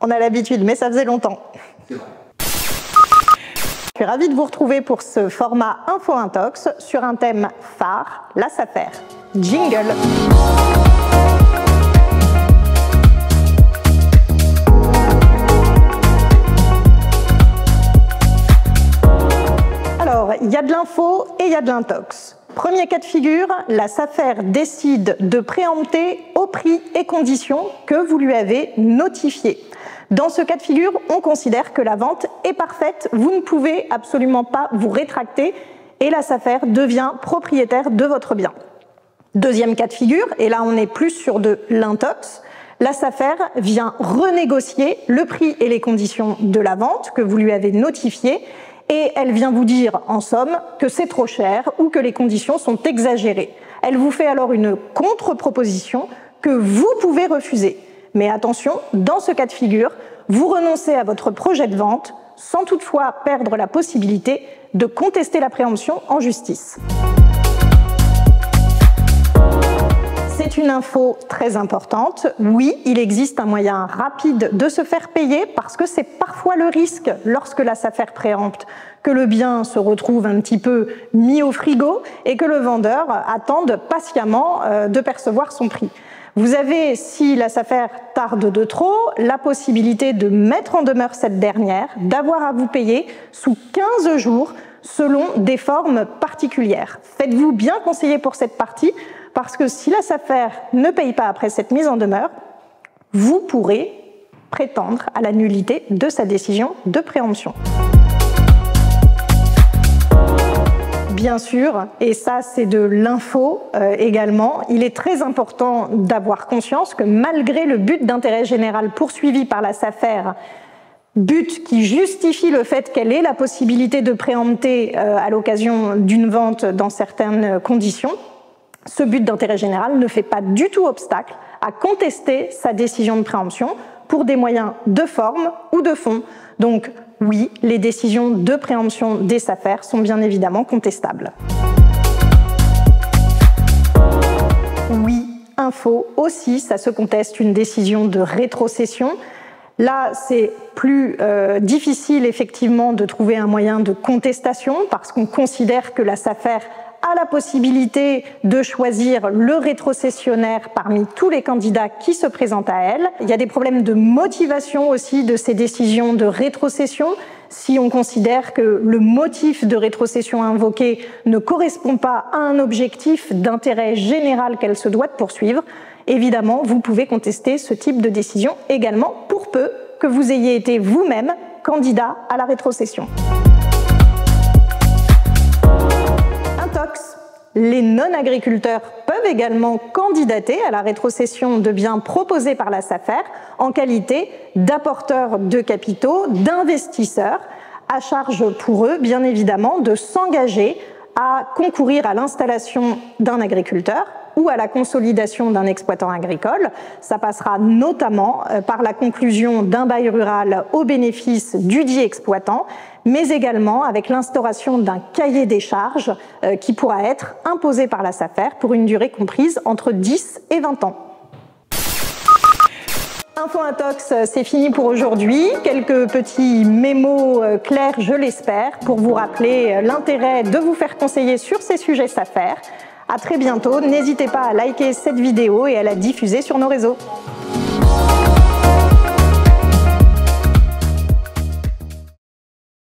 On a l'habitude, mais ça faisait longtemps. C'est vrai. Je suis ravie de vous retrouver pour ce format Info Intox sur un thème phare, la SAFER. Jingle. Alors, il y a de l'info et il y a de l'intox. Premier cas de figure, la SAFER décide de préempter au prix et conditions que vous lui avez notifiés. Dans ce cas de figure, on considère que la vente est parfaite, vous ne pouvez absolument pas vous rétracter et la SAFER devient propriétaire de votre bien. Deuxième cas de figure, et là on est plus sur de l'intox, la SAFER vient renégocier le prix et les conditions de la vente que vous lui avez notifiées et elle vient vous dire en somme que c'est trop cher ou que les conditions sont exagérées. Elle vous fait alors une contre-proposition que vous pouvez refuser. Mais attention, dans ce cas de figure, vous renoncez à votre projet de vente sans toutefois perdre la possibilité de contester la préemption en justice. C'est une info très importante. Oui, il existe un moyen rapide de se faire payer parce que c'est parfois le risque, lorsque la SAFER préempte, que le bien se retrouve un petit peu mis au frigo et que le vendeur attende patiemment de percevoir son prix. Vous avez, si la SAFER tarde de trop, la possibilité de mettre en demeure cette dernière, d'avoir à vous payer sous 15 jours selon des formes particulières. Faites-vous bien conseiller pour cette partie, parce que si la SAFER ne paye pas après cette mise en demeure, vous pourrez prétendre à la nullité de sa décision de préemption. Bien sûr, et ça c'est de l'info également, il est très important d'avoir conscience que malgré le but d'intérêt général poursuivi par la SAFER, but qui justifie le fait qu'elle ait la possibilité de préempter à l'occasion d'une vente dans certaines conditions, ce but d'intérêt général ne fait pas du tout obstacle à contester sa décision de préemption pour des moyens de forme ou de fond. Donc oui, les décisions de préemption des SAFER sont bien évidemment contestables. Oui, info aussi, ça se conteste une décision de rétrocession. Là, c'est plus difficile effectivement de trouver un moyen de contestation parce qu'on considère que la SAFER a la possibilité de choisir le rétrocessionnaire parmi tous les candidats qui se présentent à elle. Il y a des problèmes de motivation aussi de ces décisions de rétrocession. Si on considère que le motif de rétrocession invoqué ne correspond pas à un objectif d'intérêt général qu'elle se doit de poursuivre, évidemment, vous pouvez contester ce type de décision également pour peu que vous ayez été vous-même candidat à la rétrocession. Les non-agriculteurs peuvent également candidater à la rétrocession de biens proposés par la SAFER en qualité d'apporteurs de capitaux, d'investisseurs, à charge pour eux, bien évidemment, de s'engager à concourir à l'installation d'un agriculteur ou à la consolidation d'un exploitant agricole. Ça passera notamment par la conclusion d'un bail rural au bénéfice du dit exploitant, mais également avec l'instauration d'un cahier des charges qui pourra être imposé par la SAFER pour une durée comprise entre 10 et 20 ans. Info Intox, c'est fini pour aujourd'hui. Quelques petits mémos clairs, je l'espère, pour vous rappeler l'intérêt de vous faire conseiller sur ces sujets SAFER. À très bientôt, n'hésitez pas à liker cette vidéo et à la diffuser sur nos réseaux.